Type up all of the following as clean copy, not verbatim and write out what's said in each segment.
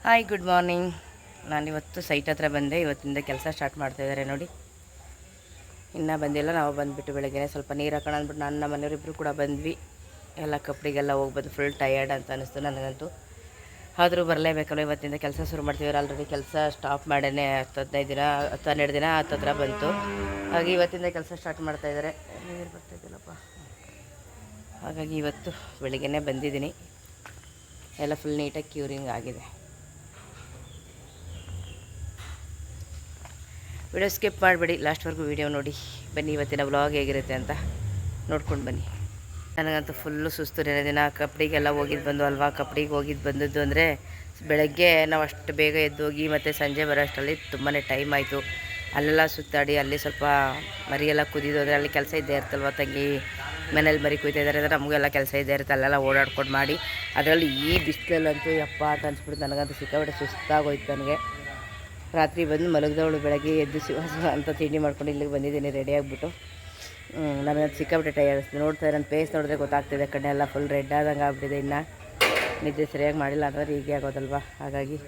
Hi good morning. ನಾನಿವತ್ತು site ಹತ್ರ ಬಂದೆ. ಇವತ್ತಿಂದ ಕೆಲಸ ಸ್ಟಾರ್ಟ್ ಮಾಡ್ತಾಯಿದ್ದಾರೆ ನೋಡಿ. ಇನ್ನೂ ಬಂದಿಲ್ಲ. ನಾವು ಬಂದುಬಿಟ್ಟು ಬೆಳಗ್ಗೆ ಸ್ವಲ್ಪ ನೀರು ಹಾಕೋಣ ಅಂದ್ಬಿಟ್ಟು ನಾನು ನಮ್ಮ ಮನೆಯವರಿಬ್ಬರು ಕೂಡ ಬಂದ್ವಿ. ಎಲ್ಲ ಕಪ್ಪಡಿಗೆಲ್ಲ ಹೋಗ್ಬಂದು ಫುಲ್ ಟಯರ್ಡ್ ಅಂತ ಅನ್ನಿಸ್ತು ನನಗಂತೂ. ಆದರೂ ಬರಲೇಬೇಕಲ್ಲ, ಇವತ್ತಿಂದ ಕೆಲಸ ಶುರು ಮಾಡ್ತಿದ್ದಾರೆ. ಆಲ್ರೆಡಿ ಕೆಲಸ ಸ್ಟಾಪ್ ಮಾಡೇ 10-15 ದಿನ 10-12 ದಿನ ಹತ್ರ ಬಂತು. ಹಾಗೆ ಇವತ್ತಿಂದ ಕೆಲಸ ಸ್ಟಾರ್ಟ್ ಮಾಡ್ತಾಯಿದ್ದಾರೆ. ನೀರು ಬರ್ತಾಯಿದ್ದಿಲ್ಲಪ್ಪ. ಹಾಗಾಗಿ ಇವತ್ತು ಬೆಳಿಗ್ಗೆ ಬಂದಿದ್ದೀನಿ. ಎಲ್ಲ ಫುಲ್ ನೀಟಾಗಿ ಕ್ಯೂರಿಂಗ್ ಆಗಿದೆ. ವಿಡಿಯೋ ಸ್ಕಿಪ್ ಮಾಡಬೇಡಿ, ಲಾಸ್ಟ್ವರೆಗೂ ವಿಡಿಯೋ ನೋಡಿ. ಬನ್ನಿ, ಇವತ್ತಿನ ವ್ಲಾಗ್ ಹೇಗಿರುತ್ತೆ ಅಂತ ನೋಡ್ಕೊಂಡು ಬನ್ನಿ. ನನಗಂತೂ ಫುಲ್ಲು ಸುಸ್ತು. ನೆನೆ ದಿನ ಕಪ್ಪಡಿಗೆಲ್ಲ ಹೋಗಿದ್ದು ಬಂದು ಅಲ್ವಾ. ಕಪ್ಪಡಿಗೆ ಹೋಗಿದ್ದು ಬಂದದ್ದು ಅಂದರೆ ಬೆಳಗ್ಗೆ ನಾವು ಅಷ್ಟು ಬೇಗ ಎದ್ದೋಗಿ ಮತ್ತು ಸಂಜೆ ಬರೋ ಅಷ್ಟರಲ್ಲಿ ತುಂಬಾ ಟೈಮ್ ಆಯಿತು. ಅಲ್ಲೆಲ್ಲ ಸುತ್ತಾಡಿ ಅಲ್ಲಿ ಸ್ವಲ್ಪ ಮರಿಯೆಲ್ಲ ಕುದಿದು ಅಂದರೆ ಅಲ್ಲಿ ಕೆಲಸ ಇದ್ದೇ ಇರ್ತಲ್ವ. ತಂಗಿ ಮನೇಲಿ ಮರಿ ಕುಯ್ತಾ ಇದ್ದಾರೆ ಅಂದರೆ ನಮಗೆಲ್ಲ ಕೆಲಸ ಇದ್ದೇ ಇರುತ್ತೆ. ಅಲ್ಲೆಲ್ಲ ಓಡಾಡ್ಕೊಂಡು ಮಾಡಿ ಅದರಲ್ಲಿ ಈ ಬಿಸಿಲಲ್ಲಂತೂ ಯಪ್ಪ ಅಂತ ಅನ್ಸ್ಬಿಟ್ಟು ನನಗಂತೂ ಸಿಕ್ಕಾಬಿಟ್ಟೆ ಸುಸ್ತಾಗೋಯ್ತು. ನನಗೆ ರಾತ್ರಿ ಬಂದು ಮಲಗಿದವಳು ಬೆಳಗ್ಗೆ ಎದ್ದು ಶಿವ ಅಂತ ತಿಂಡಿ ಮಾಡ್ಕೊಂಡು ಇಲ್ಲಿಗೆ ಬಂದಿದ್ದೀನಿ ರೆಡಿ ಆಗಿಬಿಟ್ಟು. ನನಗಂತ ಸಿಕ್ಕಾಬಿಟ್ಟೆ ಟಯರ್ಡ್. ನೋಡ್ತಾ ನನ್ನ ಫೇಸ್ ನೋಡಿದ್ರೆ ಗೊತ್ತಾಗ್ತಿದೆ, ಕಣ್ಣೆ ಎಲ್ಲ ಫುಲ್ ರೆಡ್ ಆದಂಗೆ ಆಗ್ಬಿಟ್ಟಿದೆ. ಇನ್ನು ನಿದ್ದೆ ಸರಿಯಾಗಿ ಮಾಡಿಲ್ಲ ಅಂದರೆ ಹೀಗೆ ಆಗೋದಲ್ವ. ಹಾಗಾಗಿ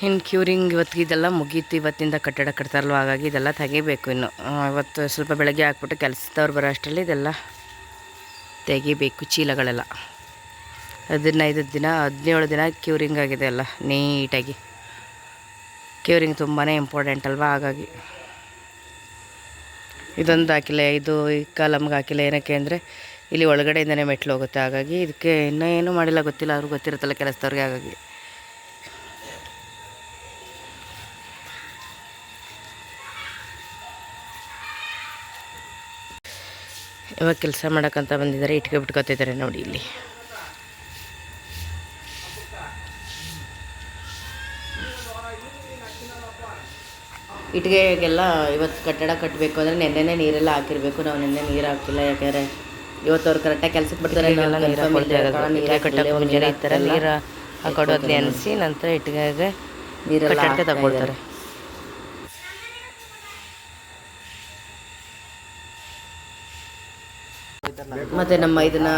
ಇನ್ನು ಕ್ಯೂರಿಂಗ್ ಇವತ್ತಿಗೆ ಇದೆಲ್ಲ ಮುಗೀತು. ಇವತ್ತಿಂದ ಕಟ್ಟಡ ಕಟ್ತಾರಲ್ವ, ಹಾಗಾಗಿ ಇದೆಲ್ಲ ತೆಗಿಬೇಕು. ಇನ್ನು ಇವತ್ತು ಸ್ವಲ್ಪ ಬೆಳಗ್ಗೆ ಹಾಕ್ಬಿಟ್ಟು ಕೆಲಸದವ್ರು ಬರೋ ಅಷ್ಟರಲ್ಲಿ ಇದೆಲ್ಲ ತೆಗಿಬೇಕು, ಚೀಲಗಳೆಲ್ಲ. 15 ದಿನ 17 ದಿನ ಕ್ಯೂರಿಂಗ್ ಆಗಿದೆ ಎಲ್ಲ ನೀಟಾಗಿ. ಕ್ಯೂರಿಂಗ್ ತುಂಬಾ ಇಂಪಾರ್ಟೆಂಟ್ ಅಲ್ವಾ. ಹಾಗಾಗಿ ಇದೊಂದು ಹಾಕಿಲ್ಲ, ಇದು ಈ ಕಾಲಮ್ಗೆ ಹಾಕಿಲ್ಲ. ಏನಕ್ಕೆ ಅಂದರೆ ಇಲ್ಲಿ ಒಳಗಡೆಯಿಂದನೇ ಮೆಟ್ಲು ಹೋಗುತ್ತೆ. ಹಾಗಾಗಿ ಇದಕ್ಕೆ ಇನ್ನೂ ಏನೂ ಮಾಡಿಲ್ಲ, ಗೊತ್ತಿಲ್ಲ. ಅವ್ರಿಗೆ ಗೊತ್ತಿರುತ್ತಲ್ಲ ಕೆಲಸದವ್ರಿಗೆ. ಹಾಗಾಗಿ ಇವಾಗ ಕೆಲಸ ಮಾಡೋಕ್ಕಂತ ಬಂದಿದ್ದಾರೆ. ಇಟ್ಕೆ ಬಿಟ್ಕೊತಿದ್ದಾರೆ ನೋಡಿ ಇಲ್ಲಿ. ಇಟ್ಟಿಗೆಗೆಲ್ಲ ಇವತ್ತು ಕಟ್ಟಡ ಕಟ್ಟಬೇಕು ಅಂದರೆ ನೆನ್ನೆನೇ ನೀರೆಲ್ಲ ಹಾಕಿರಬೇಕು. ನಾವು ನೆನ್ನೆ ನೀರು ಹಾಕಿಲ್ಲ, ಯಾಕೆಂದರೆ ಇವತ್ತು ಅವ್ರು ಕರೆಕ್ಟಾಗಿ ಕೆಲಸಕ್ಕೆ ಬರ್ತಾರೆ. ನೀರು ಕಟ್ಟಕ್ಕೆ ಮುಂಜಾನೆ ಈ ಥರ ನೀರು ಹಾಕೊಡೋದು ನೆನೆಸಿ ನಂತರ ಇಟ್ಟಿಗೆಗೆ ಕಟ್ಟಡಕ್ಕೆ ತಗೊಳ್ತಾರೆ. ಮತ್ತು ನಮ್ಮ ಇದನ್ನು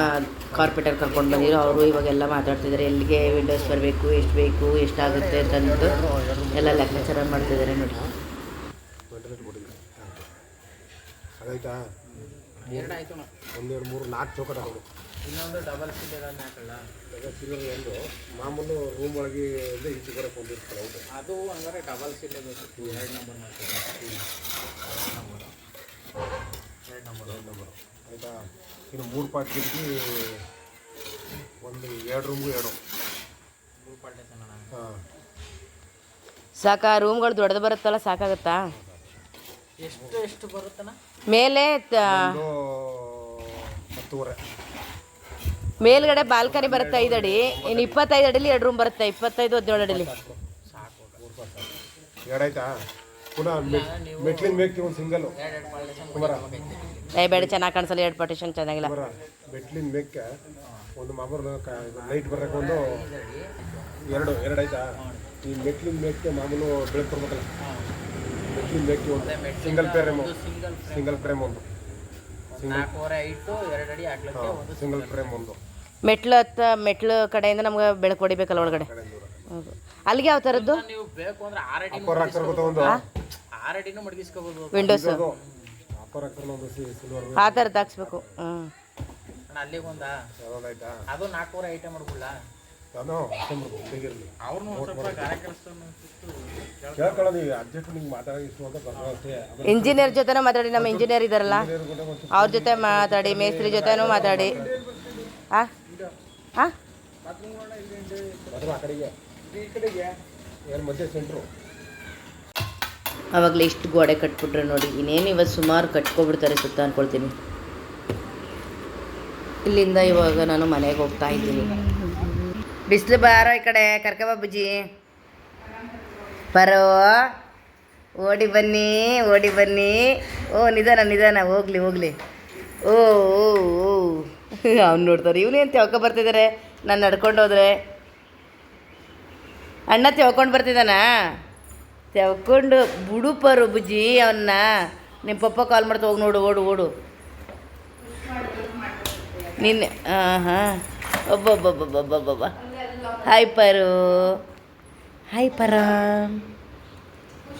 ಕಾರ್ಪೆಟರ್ ಕರ್ಕೊಂಡು ಬಂದಿರೋ ಅವರು ಇವಾಗೆಲ್ಲ ಮಾತಾಡ್ತಿದ್ದಾರೆ. ಎಲ್ಲಿಗೆ ವಿಂಡೋಸ್ ಬರಬೇಕು, ಎಷ್ಟು ಬೇಕು, ಎಷ್ಟಾಗುತ್ತೆ ಅಂತಂದು ಎಲ್ಲ ಲೆಕ್ಕಾಚಾರ ಮಾಡ್ತಿದ್ದಾರೆ ನೋಡಿ. ಆಯ್ತಾ, 1 2 3 4 ಚೌಕಟ್ ಹಾಕೋದು. ಇನ್ನೊಂದು ಡಬಲ್ ಸಿಲಿಂಡರ್ ಒಂದು ಮಾಮೂಲು ರೂಮ್ ಒಳಗೆ ಈಚೆ ಬರೋಕ್ಕೆ ಒಂದಿರ್ತಾರೆ. ಹೌದು, ಅದು ಹಂಗಾರೆ ಡಬಲ್ ಸಿಲಿಂಡರ್ ಬೇಕು. 2 ನಂಬರ್ ಮಾಡ್ತೀವಿ. 2 ನಂಬರ್ ಆಯಿತಾ. ಇನ್ನು 3 ಪಾರ್ಟ್ ಕಿಟಕಿ, ಒಂದು 2 ರೂಮ್ಗೂ 2 ಪಾರ್ಟ್. ಹಾಂ, ಸಾಕಾ? ರೂಮ್ಗಳು ದೊಡ್ಡದು ಬರುತ್ತಲ್ಲ, ಸಾಕಾಗುತ್ತಾ? ಎಷ್ಟು ಬರುತ್ತಣ್ಣ ಮೇಲೆ? 10 ಮೇಲ್ಗಡೆ ಬಾಲ್ಕನಿ ಬರುತ್ತೆ 5 ಅಡಿ. ಇನ್ನು 25 ಅಡಿಲಿ 2 ರೂಮ್ ಬರುತ್ತೆ. 25 17 ಅಡಿಲಿ ಎರಡಾಯ್ತಾ. ಪುನಃ ಮೆಟ್ಲಿನ ಬೇಕು ಒಂದು ಸಿಂಗಲ್ಲು ಬೇಡ, ಚೆನ್ನಾಗಿ ಕಾಣಿಸಲ್ಲ. 2 ಪಾರ್ಟಿಷನ್ ಚೆನ್ನಾಗಿಲ್ಲ. ಮೆಟ್ಲಿನ ಮೇಕ್ಕೆ ಒಂದು ಮಾಮೂಲು ಲೈಟ್ ಬರೋಕೆ ಒಂದು 2 ಆಯ್ತಾ. ಈ ಮೆಟ್ಲಿನ ಮೇಕ್ಕೆ ಮಾಮೂಲು ಬೆಳಕು ಬರ್ಬೇಕಲ್ಲ, ಮೆಟ್ಲಿನ ಮೇಕ್ಕೆ ಒಂದು ಸಿಂಗಲ್ ಫ್ರೇಮ್ ಒಂದು ಸಿಂಗಲ್ ಫ್ರೇಮ್ ಒಂದು. ಮೆಟ್ಲು ಕಡೆಯಿಂದ ನಮ್ಗೆ ಬೆಳಕು ಹೊಡಿಬೇಕಲ್ಲ ಒಳಗಡೆ. ಹೌದು. ಅಲ್ಲಿಗೆ ಯಾವ ಥರದ್ದು ವಿಂಡೋಸ್ ಆ ಥರದ್ದು ಹಾಕ್ಸ್ಬೇಕು. ಇಂಜಿನಿಯರ್ ಜೊತೆನೂ ಮಾತಾಡಿ, ನಮ್ಮ ಇಂಜಿನಿಯರ್ ಇದ್ದಾರಲ್ಲ ಅವ್ರ ಜೊತೆ ಮಾತಾಡಿ, ಮೇಸ್ತ್ರಿ ಜೊತೆನೂ ಮಾತಾಡಿ. ಅವಾಗಲೇ ಇಷ್ಟು ಗೋಡೆ ಕಟ್ಬಿಟ್ರೆ ನೋಡಿ. ಇನ್ನೇನು ಇವತ್ತು ಸುಮಾರು ಕಟ್ಕೊಬಿಡ್ತಾರೆ ಸುತ್ತ ಅಂದ್ಕೊಳ್ತೀನಿ. ಇಲ್ಲಿಂದ ಇವಾಗ ನಾನು ಮನೆಗೆ ಹೋಗ್ತಾ ಇದ್ದೀನಿ. ಬಿಸಿಲು ಬಾರೋ ಈ ಕಡೆ, ಕರ್ಕಬ ಬುಜ್ಜಿ ಬರೋ, ಓಡಿ ಬನ್ನಿ. ಓ ನಿಧಾನ ಹೋಗ್ಲಿ. ಓ ಅವ್ನು ನೋಡ್ತಾರೆ. ಇವನೇನು ತೆವ್ಕೊ ಬರ್ತಿದ್ದಾರೆ. ನಾನು ನಡ್ಕೊಂಡು ಹೋದ್ರೆ ಅಣ್ಣ ತೆವ್ಕೊಂಡು ಬರ್ತಿದ್ದಾನ. ತೆವ್ಕೊಂಡು ಬುಡುಪರು ಬುಜ್ಜಿ ಅವನ್ನ. ನಿಮ್ಮ ಪಪ್ಪ ಕಾಲ್ ಮಾಡ್ತಾ ಹೋಗಿ ನೋಡು. ಓಡು ನಿನ್ನೆ. ಹಾಂ ಒಬ್ಬೊಬ್ಬೊಬ್ಬೊಬ್ಬೊಬ್ಬ ಹಾಯ್ ಪರು, ಹಾಯ್ ಪರ.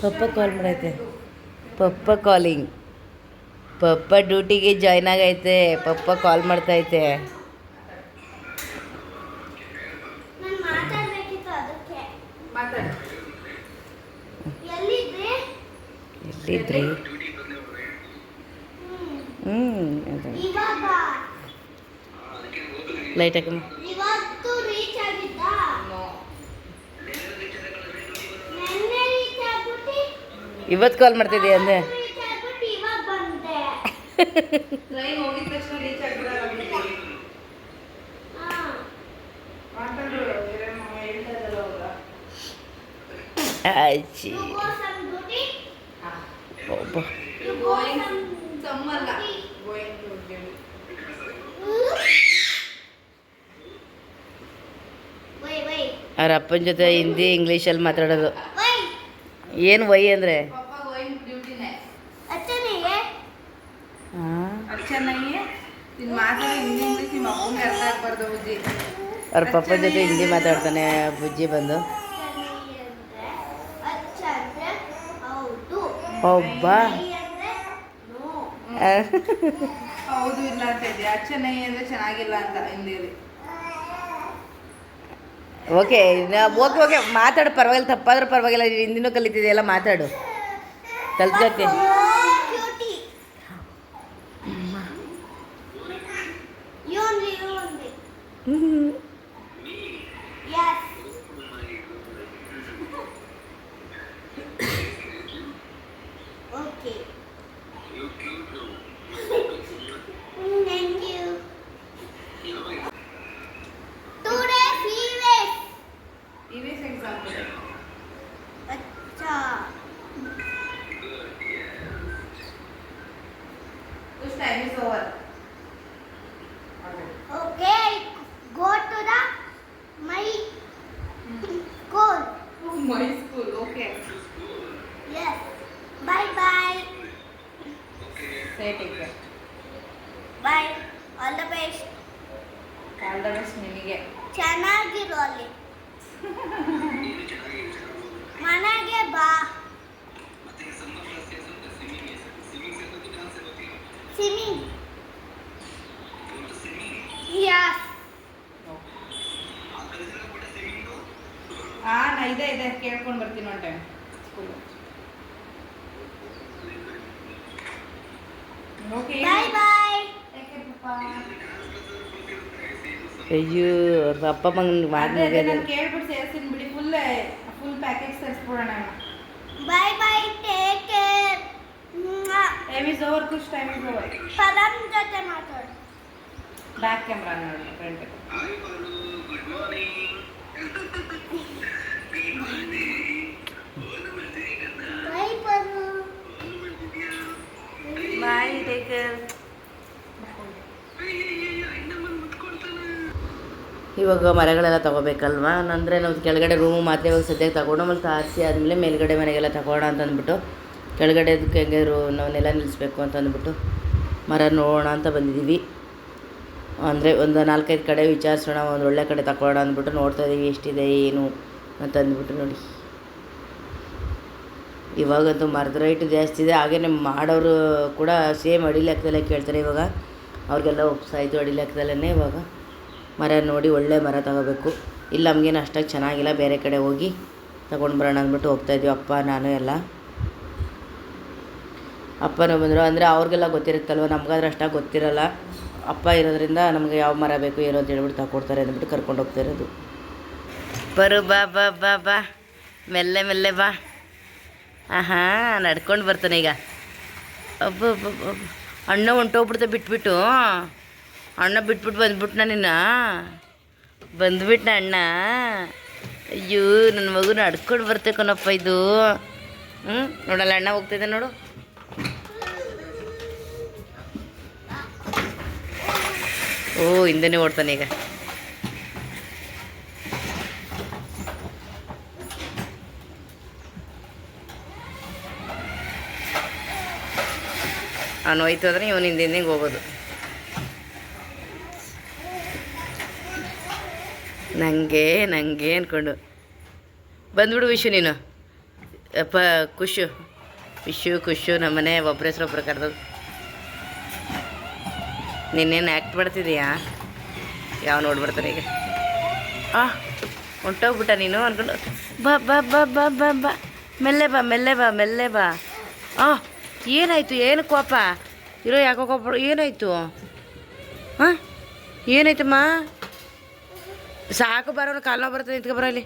ಪಪ್ಪ ಕಾಲ್ ಮಾಡೈತೆ, ಪಪ್ಪ ಕಾಲಿಂಗ್. ಪಪ್ಪ ಡ್ಯೂಟಿಗೆ ಜಾಯ್ನ್ ಆಗೈತೆ, ಪಪ್ಪ ಕಾಲ್ ಮಾಡ್ತೈತೆ. ಎಲ್ಲಿದ್ರಿ? ಲೈಟ್ ಹಾಕಮ್ಮ. ಇವತ್ತು ಕಾಲ್ ಮಾಡ್ತಿದ್ದೀಯ ಅಂದೆ. ಅಜ್ಜಿ ಒಬ್ಬ ಅವ್ರ ಅಪ್ಪನ ಜೊತೆ ಹಿಂದಿ ಇಂಗ್ಲೀಷಲ್ಲಿ ಮಾತಾಡೋದು. ಏನು ವೈ ಅಂದರೆ ಅವ್ರ ಪಪ್ಪನ ಜೊತೆ ಹಿಂದಿ ಮಾತಾಡ್ತಾನೆ ಬುಜ್ಜಿ ಬಂದು. ಒಬ್ಬ ಹೌದು ಇಲ್ಲ ಅಂತ ಇದೆ. ಅಚ್ಚನೈ ಅಂದ್ರೆ ಚೆನ್ನಾಗಿಲ್ಲ ಅಂತ ಹಿಂದಿಯಲ್ಲಿ. ಓಕೆ ಓಕೆ ಓಕೆ ಮಾತಾಡು, ಪರವಾಗಿಲ್ಲ, ತಪ್ಪಾದ್ರೂ ಪರವಾಗಿಲ್ಲ. ಹಿಂದಿನೂ ಕಲಿತಿದೆಯಲ್ಲ, ಮಾತಾಡು, ಕಲ್ತ್ಕತ್ತೆ. Time is over. Okay, go to the my school. My school, okay. Yes. Bye bye. Say take care. Bye. All the best. All the best ನಿಮಗೆ. ಚೆನ್ನಾಗಿರು ಅಲ್ಲಿ. ಮನೆಗೆ ಬಾ. Swimming. Yes. ನಾ ಇದೆ ಕೇಳ್ಕೊಂಡು ಬರ್ತೀನಿ ಒಂದು time school. Okay Bye bye. Take care ಪಪ್ಪ. ಅಯ್ಯೋ ಅವ್ರ ಅಪ್ಪ ಮಗನಿಗೆ ಮಾಡಿ ಅದೇ ನಾನು ಕೇಳ್ಬಿಟ್ಟು ಸೇರಿಸ್ತೀನಿ ಬಿಡಿ. ಫುಲ್ ಪ್ಯಾಕೇಜ್ ತರಿಸ್ಬಿಡೋಣ. Bye bye. Take care. Time is over, Khush time is over. Param ಜೊತೆ ಮಾತಾಡು. ಬ್ಯಾಕ್ ಕ್ಯಾಮ್ರಾ ನೋಡಿ front. Bye Paru. Bye, take care. ಇವಾಗ ಮರಗಳೆಲ್ಲ ತೊಗೋಬೇಕಲ್ವಾ, ಅಂದರೆ ನಾವು ಕೆಳಗಡೆ ರೂಮು ಮಾತ್ರ ಇವಾಗ ಸದ್ಯಕ್ಕೆ ತಗೊಂಡು ಆಮೇಲೆ ತಾರಿಸಿ ಆದಮೇಲೆ ಮೇಲ್ಗಡೆ ಮನೆಗೆಲ್ಲ ತಗೋಣ ಅಂತ ಅಂದ್ಬಿಟ್ಟು ಕೆಳಗಡೆ ಅದಕ್ಕೆ ಹೆಂಗೆ ನಾವು ನೆಲ ನಿಲ್ಲಿಸ್ಬೇಕು ಅಂತ ಅಂದ್ಬಿಟ್ಟು ಮರ ನೋಡೋಣ ಅಂತ ಬಂದಿದ್ದೀವಿ. ಅಂದರೆ ಒಂದು 4-5 ಕಡೆ ವಿಚಾರಿಸೋಣ, ಒಂದು ಒಳ್ಳೆ ಕಡೆ ತಗೊಳ್ಳೋಣ ಅಂದ್ಬಿಟ್ಟು ನೋಡ್ತಾ ಇದ್ದೀವಿ ಎಷ್ಟಿದೆ ಏನು ಅಂತ ಅಂದ್ಬಿಟ್ಟು. ನೋಡಿ ಇವಾಗಂತೂ ಮರದ ರೇಟು ಜಾಸ್ತಿ ಇದೆ. ಹಾಗೆಯೇ ಮಾಡೋರು ಕೂಡ ಸೇಮ್ ಅಡಿ ಲೆಕ್ಕದಲ್ಲೇ ಕೇಳ್ತಾರೆ. ಇವಾಗ ಅವ್ರಿಗೆಲ್ಲ ಒಪ್ಸಾಯಿತು, ಅಡಿ ಲೆಕ್ಕದಲ್ಲೇ ಇವಾಗ ಮರ ನೋಡಿ ಒಳ್ಳೆ ಮರ ತಗೋಬೇಕು. ಇಲ್ಲ ನಮಗೇನು ಅಷ್ಟಾಗಿ ಚೆನ್ನಾಗಿಲ್ಲ, ಬೇರೆ ಕಡೆ ಹೋಗಿ ತಗೊಂಡು ಬರೋಣ ಅಂದ್ಬಿಟ್ಟು ಹೋಗ್ತಾಯಿದ್ವಿ ಅಪ್ಪ ನಾನು ಎಲ್ಲ. ಅಪ್ಪನೂ ಬಂದರು, ಅಂದರೆ ಅವ್ರಿಗೆಲ್ಲ ಗೊತ್ತಿರುತ್ತಲ್ವ, ನಮಗಾದ್ರೆ ಅಷ್ಟಾಗಿ ಗೊತ್ತಿರಲ್ಲ. ಅಪ್ಪ ಇರೋದ್ರಿಂದ ನಮಗೆ ಯಾವ ಮರ ಬೇಕು ಏನೋ ಅಂತ ಹೇಳ್ಬಿಟ್ಟು ತಗೊಡ್ತಾರೆ ಅಂದ್ಬಿಟ್ಟು ಕರ್ಕೊಂಡು ಹೋಗ್ತಾ ಇರೋದು. ಬರು ಬಾ ಬಾ ಬಾ ಬಾ, ಮೆಲ್ಲೆ ಮೆಲ್ಲೆ ಬಾ. ನಡ್ಕೊಂಡು ಬರ್ತಾನೆ ಈಗ. ಅಬ್ಬ ಅಣ್ಣ ಹೊಂಟೋಗ್ಬಿಡ್ತಾ ಬಿಟ್ಬಿಟ್ಟು. ಅಣ್ಣ ಬಿಟ್ಬಿಟ್ಟು ಬಂದ್ಬಿಟ್ನ ನಿನ್ನ, ಬಂದ್ಬಿಟ್ನ ಅಣ್ಣ. ಅಯ್ಯೋ ನನ್ನ ಮಗು ನಡ್ಕೊಂಡು ಬರ್ತೇಕನಪ್ಪ ಇದು. ನೋಡಲ್ಲ ಅಣ್ಣ ಹೋಗ್ತಿದ್ದೆ ನೋಡು. ಓ ಹಿಂದೆನೇ ಓಡ್ತಾನೆ ಈಗ. ಅವನು ಹೋಯ್ತು ಅಂದರೆ ಇವನು ಹಿಂದೆ ಹೋಗೋದು. ನನಗೆ ಅಂದ್ಕೊಂಡು ಬಂದ್ಬಿಡು ವಿಶು ನೀನು ಅಪ್ಪ ಖುಷು ನಮ್ಮನೆ ಒಬ್ಬರ ಹೆಸ್ರು ಒಬ್ಬರು ಕರೆದು ನಿನ್ನೇನು ಆ್ಯಕ್ಟ್ ಮಾಡ್ತಿದ್ದೀಯಾ ಯಾವ ನೋಡ್ಬಿಡ್ತಾರೆ ಈಗ ಹೊಂಟೋಗ್ಬಿಟ್ಟ ನೀನು ಅಂದ್ಕೊಂಡು ಬಾ ಬಾ ಬಾ ಬಾ ಬಾ ಬಾ ಮೆಲ್ಲೆ ಬಾ ಏನಾಯಿತು ಏನು ಕೋಪ ಇರೋ ಯಾಕೋ ಕೋಪ ಏನಾಯಿತು ಹಾಂ ಏನಾಯ್ತಮ್ಮ ಸಾಕು ಬಾರೋ ಅವ್ನು ಕಾಲು ನೋವು ಬರ್ತದೆ ನಿಂತ್ಕೊ ಬರೋ ಇಲ್ಲಿ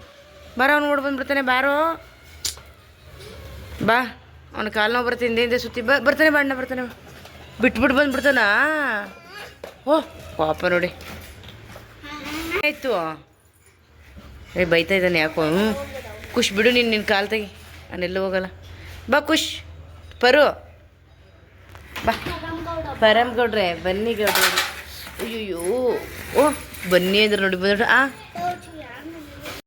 ಬಾರೋ ಅವ್ನು ನೋಡಿ ಬಂದ್ಬಿಡ್ತಾನೆ ಬಾರೋ ಬಾ ಅವ್ನು ಕಾಲು ನೋವು ಬರ್ತಾನೆ ಹಿಂದೆ ಸುತ್ತಿ ಬರ್ತಾನೆ ಬಣ್ಣ ಬರ್ತಾನೆ ಬಿಟ್ಬಿಟ್ಟು ಬಂದ್ಬಿಡ್ತಾನ ಪಾಪ ನೋಡಿ ಆಯಿತು ಬೈತಾ ಇದ್ದಾನೆ ಯಾಕೋ ಖುಷ್ ಬಿಡು ನಿನ್ನ ಕಾಲು ತೆಗಿ ನಾನೆಲ್ಲೂ ಹೋಗಲ್ಲ ಬಾ ಖುಷ್ ಪರು ಬಾ ಪರಮ್ಗೌಡ್ರೆ ಬನ್ನಿ ಗೌಡ್ರೆ ಅಯ್ಯೋ ಬನ್ನಿ ಅಂದ್ರೆ ನೋಡಿ ಬಂದ್ಬಿಟ್ಟು